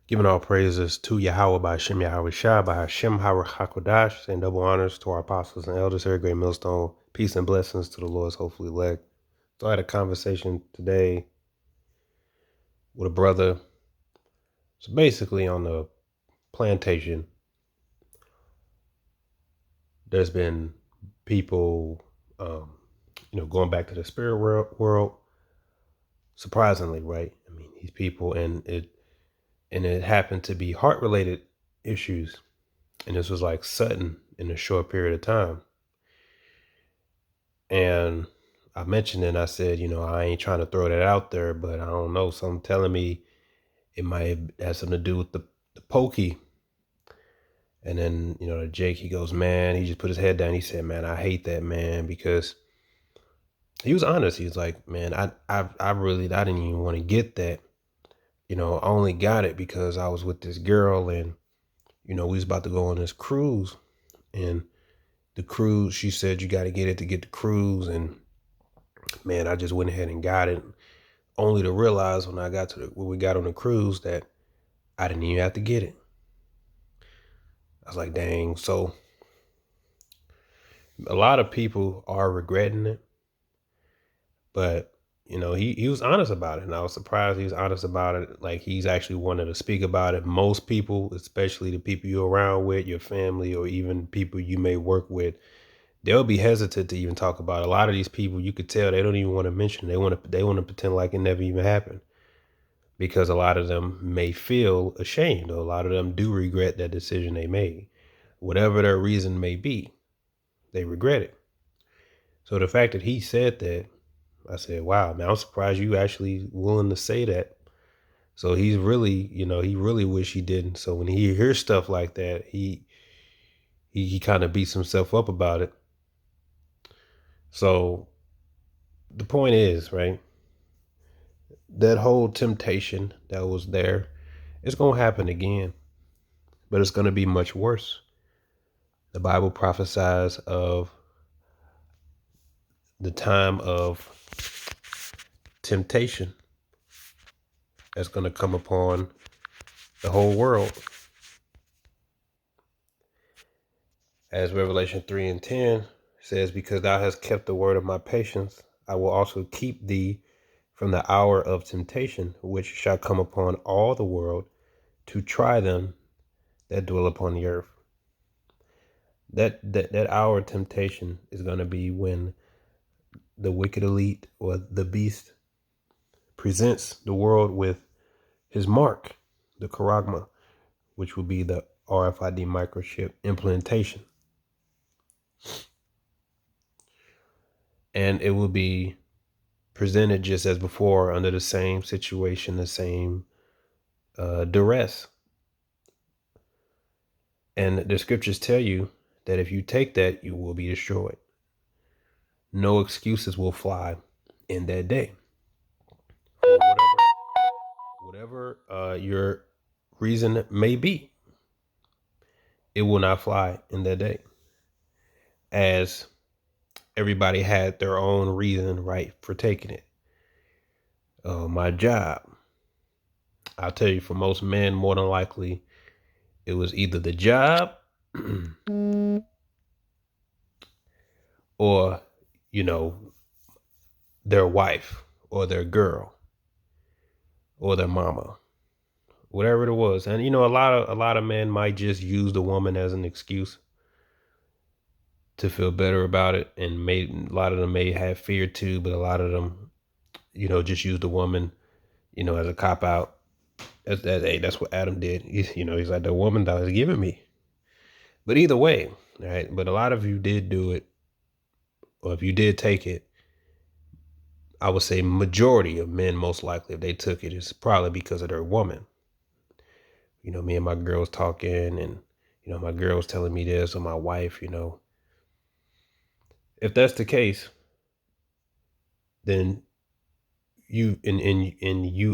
Giving all praises to Yahweh by Hashem Yahweh Shai by Hashem HaKodash, and double honors to our apostles and elders here, Great Millstone. Peace and blessings to the Lord's hopefully elect. So I had a conversation today with a brother. So basically on the plantation, there's been people, going back to the spirit world. Surprisingly, right? I mean, these people, and it happened to be heart-related issues. And this was like sudden in a short period of time. And I mentioned it and I said, I ain't trying to throw that out there, but I don't know. Something telling me it might have something to do with the pokey. And then, Jake, he goes, man, he just put his head down. He said, man, I hate that, man, because he was honest. He was like, man, I didn't even want to get that. I only got it because I was with this girl and, we was about to go on this cruise. And the cruise, she said, you got to get it to get the cruise. And man, I just went ahead and got it, only to realize when we got on the cruise that I didn't even have to get it. I was like, dang. So a lot of people are regretting it, but he was honest about it, and I was surprised he was honest about it. Like, he's actually wanted to speak about it. Most people, especially the people you're around with, your family, or even people you may work with, they'll be hesitant to even talk about it. A lot of these people, you could tell they don't even want to mention it. They want to pretend like it never even happened, because a lot of them may feel ashamed, or a lot of them do regret that decision they made. Whatever their reason may be, they regret it. So the fact that he said that, I said, wow, man, I'm surprised you actually willing to say that. So he's really, he really wish he didn't. So when he hears stuff like that, he kind of beats himself up about it. So the point is, right, that whole temptation that was there, it's going to happen again, but it's going to be much worse. The Bible prophesies of the time of temptation that's going to come upon the whole world. As Revelation 3:10 says, because thou hast kept the word of my patience, I will also keep thee from the hour of temptation, which shall come upon all the world to try them that dwell upon the earth. That hour of temptation is going to be when the wicked elite, or the beast, presents the world with his mark, the charagma, which will be the RFID microchip implantation. And it will be presented just as before, under the same situation, the same duress. And the scriptures tell you that if you take that, you will be destroyed. No excuses will fly in that day. For whatever your reason may be, it will not fly in that day. As everybody had their own reason, right, for taking it. My job. I'll tell you, for most men, more than likely, it was either the job or, their wife or their girl or their mama, whatever it was. And, a lot of men might just use the woman as an excuse to feel better about it. And a lot of them may have fear too, but a lot of them, just use the woman, as a cop out. Hey, that's what Adam did. He's like, the woman that was giving me. But either way, right? But a lot of you did do it, or if you did take it, I would say majority of men, most likely, if they took it, it's probably because of their woman. Me and my girls talking, and, my girl's telling me this, or my wife, If that's the case, then you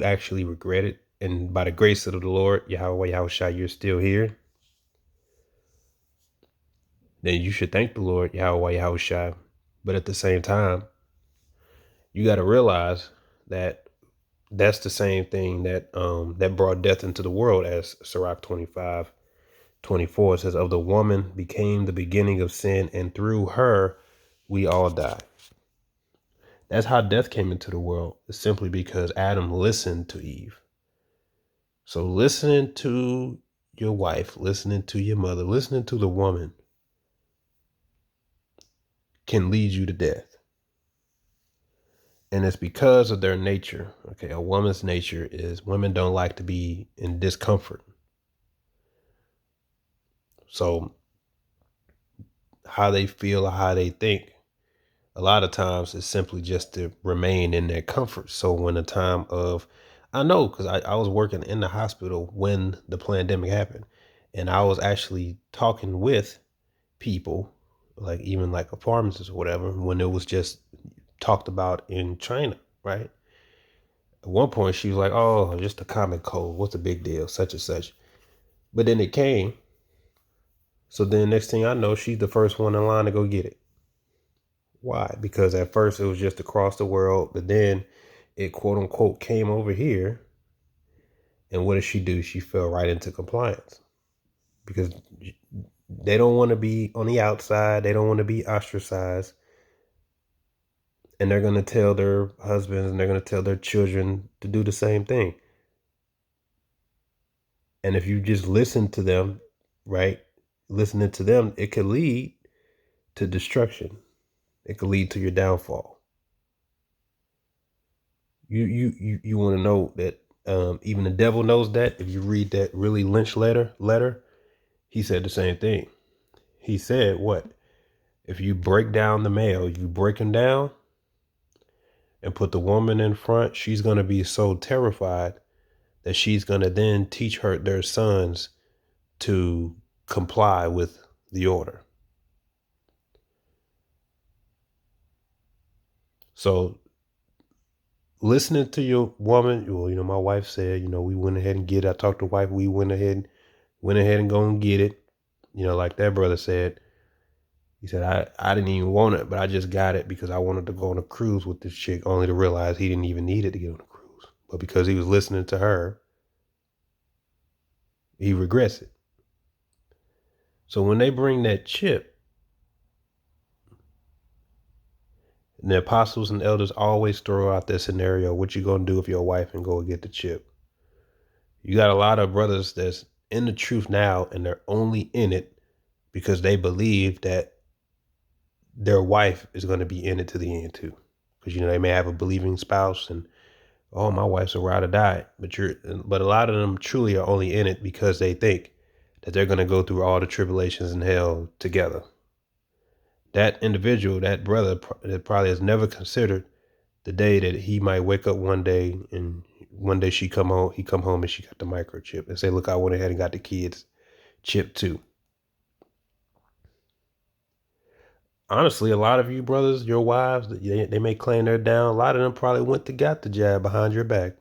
actually regret it. And by the grace of the Lord, Yahweh Yahushua, you're still here. Then you should thank the Lord, Yahweh Yahushua. But at the same time, you got to realize that That's the same thing that brought death into the world, as Sirach 25:24 says, of the woman became the beginning of sin, and through her we all die. That's how death came into the world, simply because Adam listened to Eve. So listening to your wife, listening to your mother, listening to the woman can lead you to death. And it's because of their nature. Okay, a woman's nature is women don't like to be in discomfort. So how they feel or how they think, a lot of times is simply just to remain in their comfort. So when the time of, I know, because I was working in the hospital when the pandemic happened, and I was actually talking with people, like even like a pharmacist or whatever, when it was just talked about in China, right? At one point she was like, oh, just a common cold, what's the big deal, such and such. But then it came. So then next thing I know, she's the first one in line to go get it. Why? Because at first it was just across the world, but then it quote unquote came over here. And what did she do? She fell right into compliance, because they don't want to be on the outside. They don't want to be ostracized. And they're going to tell their husbands and they're going to tell their children to do the same thing. And if you just listen to them, right? Listening to them, it could lead to destruction. It could lead to your downfall. You want to know that even the devil knows that. If you read that Willie Lynch letter, he said the same thing. He said, what? If you break down the male, you break him down and put the woman in front, she's going to be so terrified that she's going to then teach their sons to comply with the order. So listening to your woman, well, my wife said, we went ahead and get it. I talked to wife, we went ahead and go and get it. Like that brother said, he said, I didn't even want it, but I just got it because I wanted to go on a cruise with this chick, only to realize he didn't even need it to get on a cruise. But because he was listening to her, he regrets it. So when they bring that chip, the apostles and elders always throw out that scenario, what you gonna do if your wife and go get the chip? You got a lot of brothers that's in the truth now, and they're only in it because they believe that their wife is going to be in it to the end too. Because they may have a believing spouse, and oh, my wife's a ride or die. But a lot of them truly are only in it because they think that they're going to go through all the tribulations in hell together. That individual, that brother, that probably has never considered the day that he might wake up one day and one day he come home and she got the microchip and say, look, I went ahead and got the kids chip too. Honestly, a lot of you brothers, your wives, they may claim they're down. A lot of them probably went to got the jab behind your back.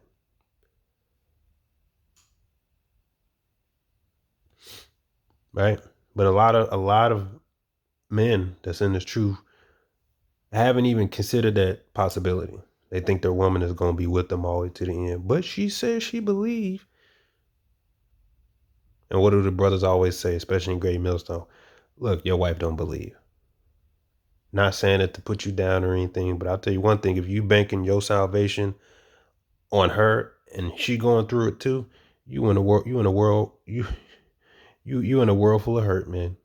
Right? But a lot of men that's in this truth haven't even considered that possibility. They think their woman is going to be with them all the way to the end. But she says she believes. And what do the brothers always say, especially in Great Millstone? Look, your wife don't believe. Not saying it to put you down or anything, but I'll tell you one thing: if you banking your salvation on her and she going through it too, you in a world you in a world full of hurt, man.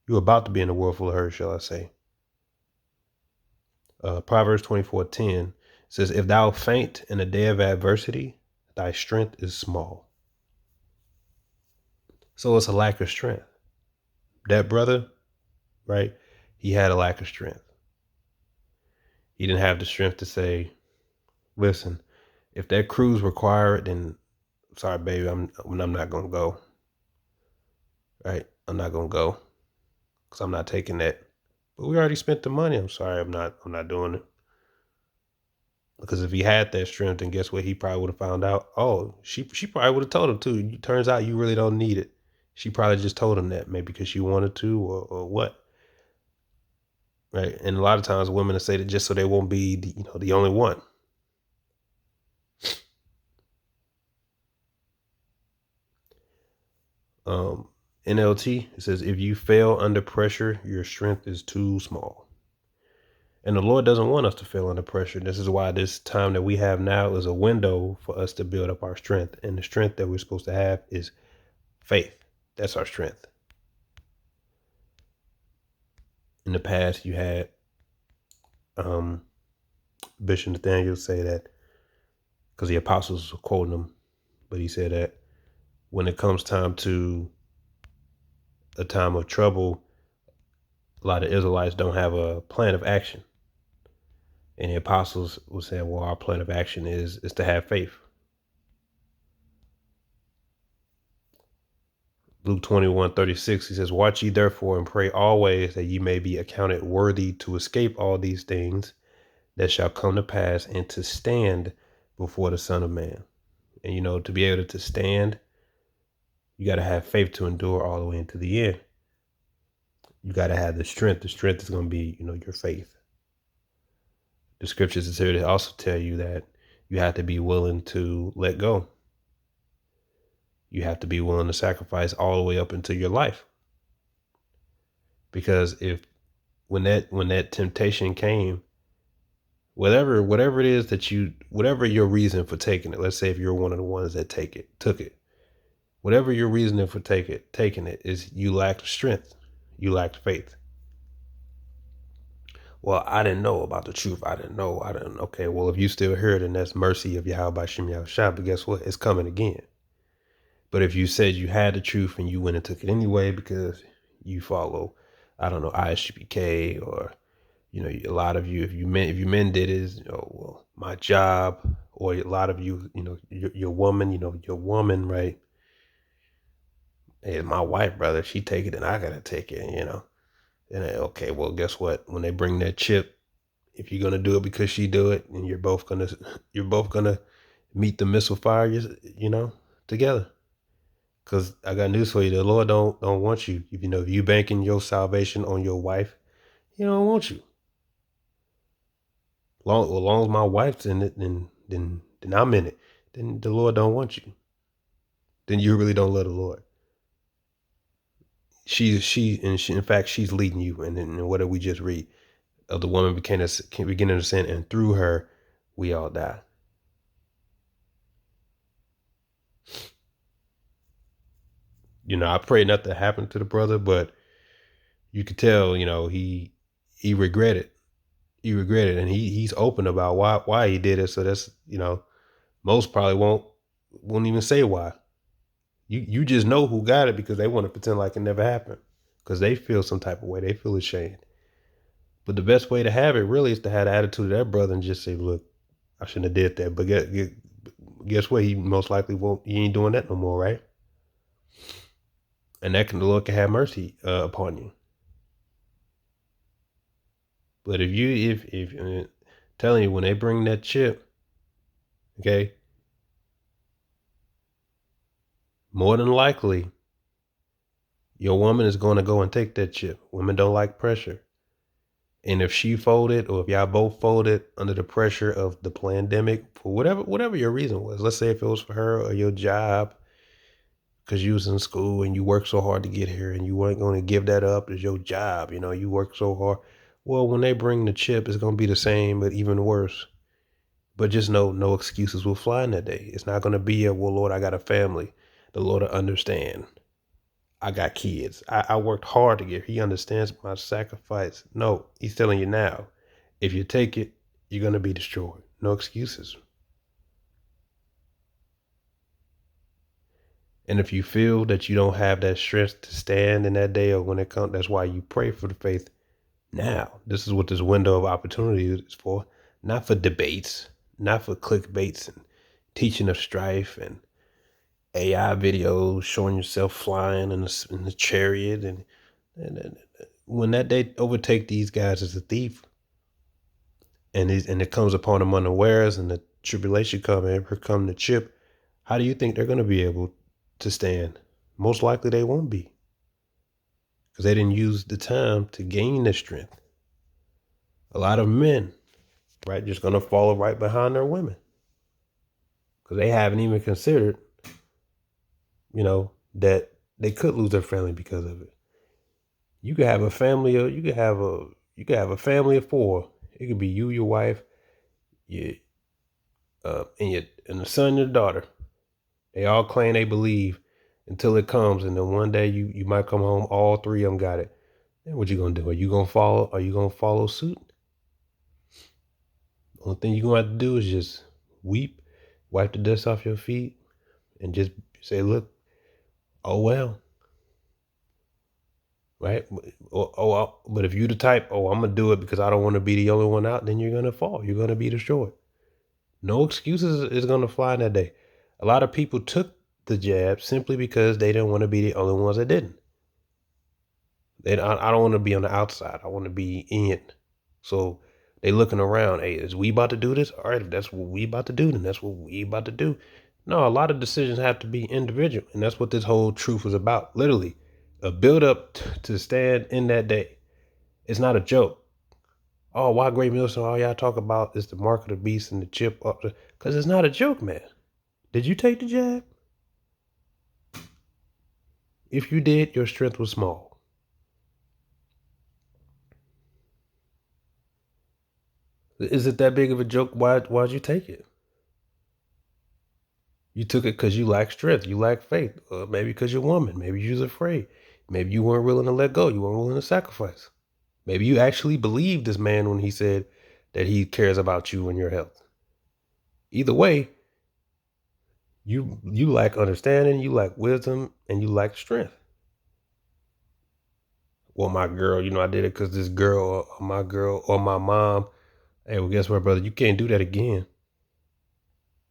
You about to be in a world full of hurt, shall I say? Proverbs 24:10 says, "If thou faint in a day of adversity, thy strength is small." So it's a lack of strength. That brother, right? He had a lack of strength. He didn't have the strength to say, listen, if that cruise require it, then sorry, baby, I'm not gonna go. Right? I'm not gonna go because I'm not taking that. But we already spent the money. I'm sorry, I'm not doing it. Because if he had that strength, then guess what? He probably would have found out. Oh, she probably would have told him too. Turns out you really don't need it. She probably just told him that, maybe because she wanted to, or what. Right? And a lot of times women will say that just so they won't be the only one. NLT, it says, if you fail under pressure, your strength is too small. And the Lord doesn't want us to fail under pressure. This is why this time that we have now is a window for us to build up our strength. And the strength that we're supposed to have is faith. That's our strength. In the past, you had Bishop Nathaniel say that, because the apostles were quoting him, but he said that when it comes time to a time of trouble, a lot of Israelites don't have a plan of action. And the apostles will say, well, our plan of action is to have faith. Luke 21:36, he says, watch ye therefore and pray always that ye may be accounted worthy to escape all these things that shall come to pass and to stand before the Son of Man. And, you know, to be able to stand, you got to have faith to endure all the way into the end. You got to have the strength. The strength is going to be, you know, your faith. The scriptures is here to also tell you that you have to be willing to let go. You have to be willing to sacrifice all the way up into your life. Because when that temptation came, whatever it is that whatever your reason for taking it, let's say if you're one of the ones that took it, whatever your reasoning for taking it is, you lacked strength, you lacked faith. Well, I didn't know about the truth. I didn't know. Okay, well, if you still hear it, then that's mercy of Yahweh Shem Yahushua. But guess what? It's coming again. But if you said you had the truth and you went and took it anyway because you follow, I don't know, ISGPK, or, you know, a lot of you, if you men did it, you know, well, my job, or a lot of you, you know, your woman, right? Hey, my wife, brother, she take it and I gotta take it, you know. And okay, well, guess what? When they bring that chip, if you're gonna do it because she do it, and you're both gonna meet the missile fire, you know, together. Because I got news for you: the Lord don't want you. You know, if you banking your salvation on your wife, He don't want you. As long as my wife's in it, then I'm in it. Then the Lord don't want you. Then you really don't love the Lord. In fact, she's leading you. And then what did we just read? Of the woman beginning to sin, and through her we all die. You know, I pray nothing happened to the brother, but you could tell, you know, he regretted. He regretted, and he's open about why he did it. So that's, you know, most probably won't even say why. You just know who got it because they want to pretend like it never happened, because they feel some type of way. They feel ashamed. But the best way to have it really is to have the attitude of that brother and just say, look, I shouldn't have did that. But guess what? He most likely won't. He ain't doing that no more, right? And the Lord can have mercy upon you. But if telling you, when they bring that chip, okay, more than likely, your woman is going to go and take that chip. Women don't like pressure. And if she folded, or if y'all both folded under the pressure of the pandemic, for whatever your reason was, let's say if it was for her or your job, because you was in school and you worked so hard to get here and you weren't going to give that up as your job, you know, you worked so hard. Well, when they bring the chip, it's going to be the same, but even worse. But just no excuses will fly in that day. It's not going to be well, Lord, I got a family. The Lord will understand. I got kids. I worked hard to get. He understands my sacrifice. No, he's telling you now, if you take it, you're going to be destroyed. No excuses. And if you feel that you don't have that strength to stand in that day or when it comes, that's why you pray for the faith now. This is what this window of opportunity is for. Not for debates, not for clickbaits and teaching of strife and AI videos showing yourself flying in the chariot. And when that day overtake these guys as a thief, and it comes upon them unawares, and the tribulation come, and here come the chip, how do you think they're going to be able to stand? Most likely they won't be, because they didn't use the time to gain the strength. A lot of men, right, just going to follow right behind their women, because they haven't even considered, you know, that they could lose their family because of it. You could have a family of family of four. It could be you, your wife, your and the son and the daughter. They all claim they believe until it comes, and then one day you might come home, all three of them got it. Then what you gonna do? Are you gonna follow? Are you gonna follow suit? The only thing you gonna have to do is just weep, wipe the dust off your feet, and just say, "Look, oh well." Right? But if you the type, oh, I'm gonna do it because I don't want to be the only one out, then you're gonna fall. You're gonna be destroyed. No excuses is gonna fly in that day. A lot of people took the jab simply because they didn't want to be the only ones that didn't. I don't want to be on the outside. I want to be in. So they looking around. Hey, is we about to do this? All right, if that's what we about to do, then that's what we about to do. No, a lot of decisions have to be individual, and that's what this whole truth is about. Literally, a build up to stand in that day. It's not a joke. Oh, why Great Millstone? All y'all talk about is the mark of the beast and the chip up, because it's not a joke, man. Did you take the jab? If you did, your strength was small. Is it that big of a joke? Why'd you take it? You took it because you lack strength. You lack faith. Maybe because you're a woman. Maybe you was afraid. Maybe you weren't willing to let go. You weren't willing to sacrifice. Maybe you actually believed this man when he said that he cares about you and your health. Either way, you lack understanding, you lack wisdom, and you lack strength. Well, my girl, I did it because this girl or my girl or my mom. Hey, well, guess what, brother? You can't do that again.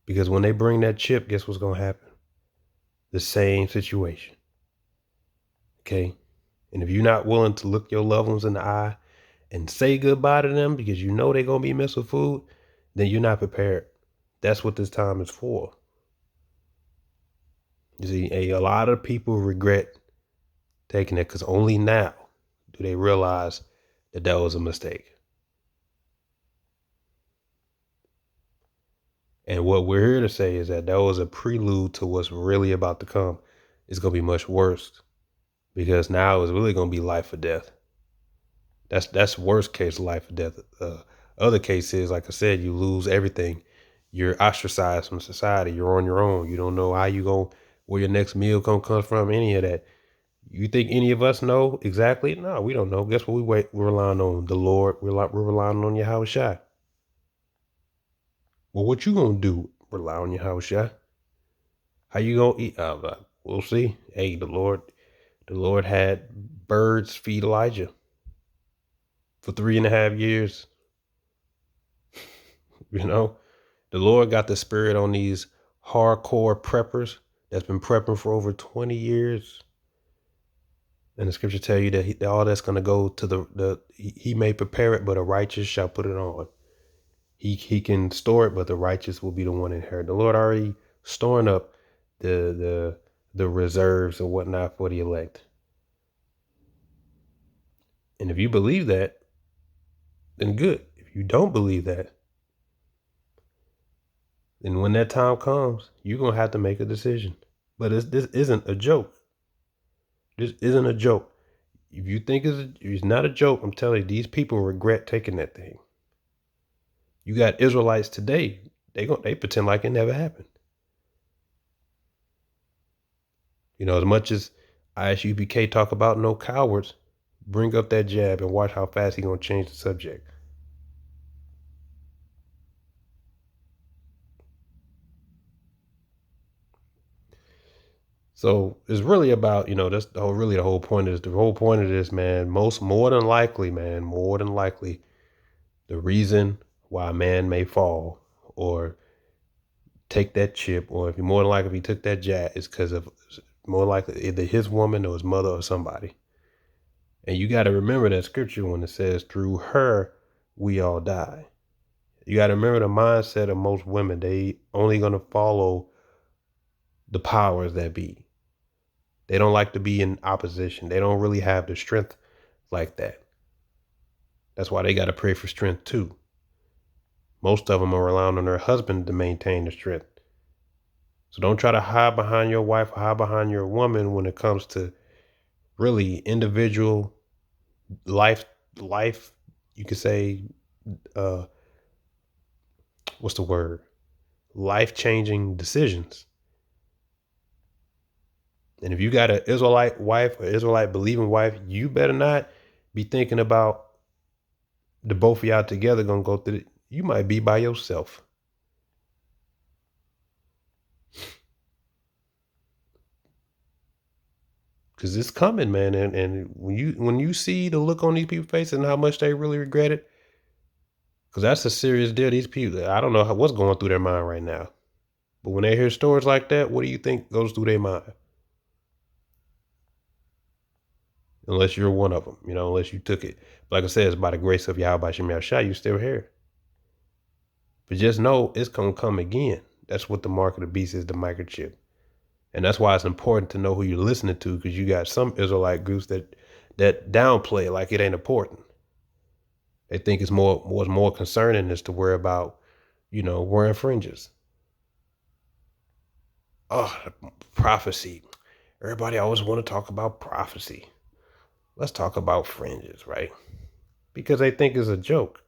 Because when they bring that chip, guess what's going to happen? The same situation. Okay? And if you're not willing to look your loved ones in the eye and say goodbye to them because you know they're going to be missing food, then you're not prepared. That's what this time is for. You see, a lot of people regret taking it because only now do they realize that that was a mistake. And what we're here to say is that was a prelude to what's really about to come. It's going to be much worse because now it's really going to be life or death. That's worst case, life or death. Other cases, like I said, you lose everything. You're ostracized from society. You're on your own. You don't know how you going, where your next meal gonna come from. Any of that. You think any of us know exactly? No, we don't know. Guess what? We're relying on the Lord. We're relying on Yahweh Shai. Well, what you gonna do? Rely on Yahweh Shai. How you gonna eat? We'll see. Hey, the Lord had birds feed Elijah for 3.5 years. The Lord got the spirit on these hardcore preppers that's been prepping for over 20 years. And the scripture tell you that all that's going to go to he may prepare it, but a righteous shall put it on. He can store it, but the righteous will be the one inherit. The Lord already storing up the reserves and whatnot for the elect. And if you believe that, then good. If you don't believe that, then when that time comes, you're going to have to make a decision. But this isn't a joke. This isn't a joke. If you think it's not a joke, I'm telling you, these people regret taking that thing. You got Israelites today, they pretend like it never happened. As much as ISUPK talk about no cowards, bring up that jab and watch how fast he gonna change the subject. So it's really about, that's the whole point of this. The whole point of this, man, more than likely, the reason why a man may fall or take that chip, or if he took that jab, is because of more likely either his woman or his mother or somebody. And you got to remember that scripture when it says, through her, we all die. You got to remember the mindset of most women. They only going to follow the powers that be. They don't like to be in opposition. They don't really have the strength like that. That's why they got to pray for strength too. Most of them are relying on their husband to maintain the strength. So don't try to hide behind your wife or hide behind your woman when it comes to really individual life, life, you could say, uh, what's the word? Life changing decisions. And if you got an Israelite wife or Israelite believing wife, you better not be thinking about the both of y'all together gonna go through it. You might be by yourself. Cause it's coming, man. And when you see the look on these people's faces and how much they really regret it, because that's a serious deal. These people, I don't know what's going through their mind right now. But when they hear stories like that, what do you think goes through their mind? Unless you're one of them, unless you took it. Like I said, it's by the grace of Yahweh Shem Yahshai, you still here. But just know it's going to come again. That's what the mark of the beast is, the microchip. And that's why it's important to know who you're listening to, because you got some Israelite groups that downplay it like it ain't important. They think it's what's more concerning is to worry about, wearing fringes. Oh, prophecy. Everybody always want to talk about prophecy. Let's talk about fringes, right? Because they think it's a joke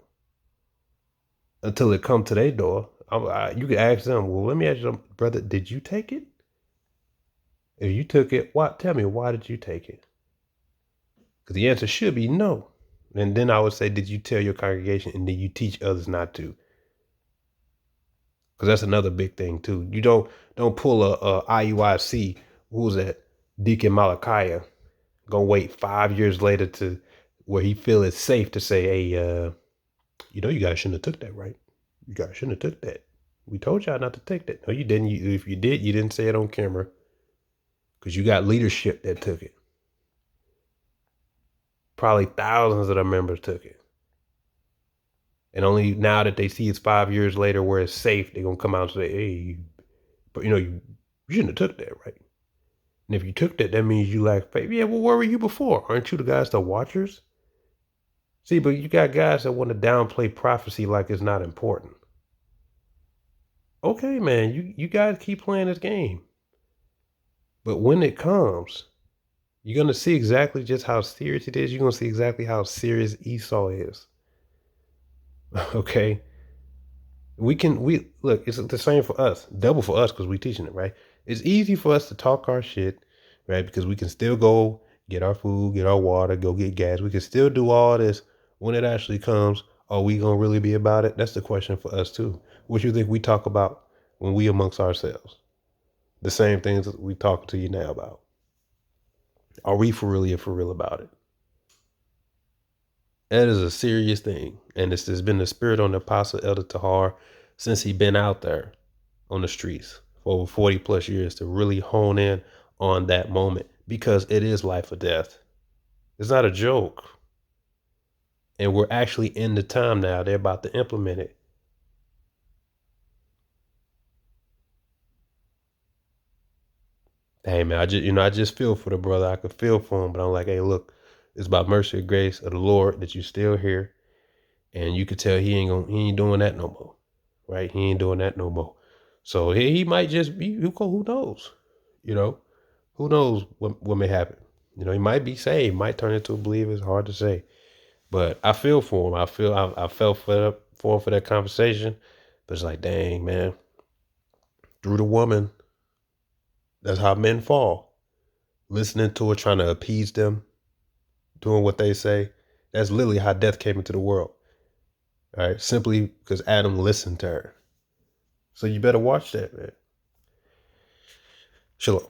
until it come to their door. You can ask them, well, let me ask you, brother, did you take it? If you took it, tell me, why did you take it? Because the answer should be no. And then I would say, did you tell your congregation and did you teach others not to? Because that's another big thing too. You don't pull a IUIC, who was that? Deacon Malachi, gonna wait 5 years later to where he feel it's safe to say, hey, you guys shouldn't have took that, right? You guys shouldn't have took that. We told y'all not to take that. No, you didn't. If you did, you didn't say it on camera because you got leadership that took it. Probably thousands of the members took it. And only now that they see it's 5 years later where it's safe, they're going to come out and say, hey, but you shouldn't have took that, right? And if you took that, that means you lack faith. Yeah, well, where were you before? Aren't you the guys, the watchers? See, but you got guys that want to downplay prophecy like it's not important. Okay, man, you guys keep playing this game. But when it comes, you're going to see exactly just how serious it is. You're going to see exactly how serious Esau is. Okay? We look, it's the same for us, double for us because we're teaching it, right? It's easy for us to talk our shit, right? Because we can still go get our food, get our water, go get gas. We can still do all this. When it actually comes, are we going to really be about it? That's the question for us too. What you think we talk about when we amongst ourselves? The same things that we talk to you now about. Are we for real about it? That is a serious thing. And this has been the spirit on the Apostle Elder Tahar since he been out there on the streets for over 40 plus years to really hone in on that moment because it is life or death. It's not a joke. And we're actually in the time now. They're about to implement it. Hey man, I just feel for the brother. I could feel for him, but I'm like, hey, look, it's by mercy and grace of the Lord that you still here. And you could tell he ain't doing that no more. Right? He ain't doing that no more. So he might just be, who knows? Who knows what may happen? He might be saved, might turn into a believer. It's hard to say. But I feel for him. I felt for that conversation. But it's like, dang, man. Through the woman, that's how men fall. Listening to her, trying to appease them, doing what they say. That's literally how death came into the world. All right, simply because Adam listened to her. So you better watch that, man. Shalom.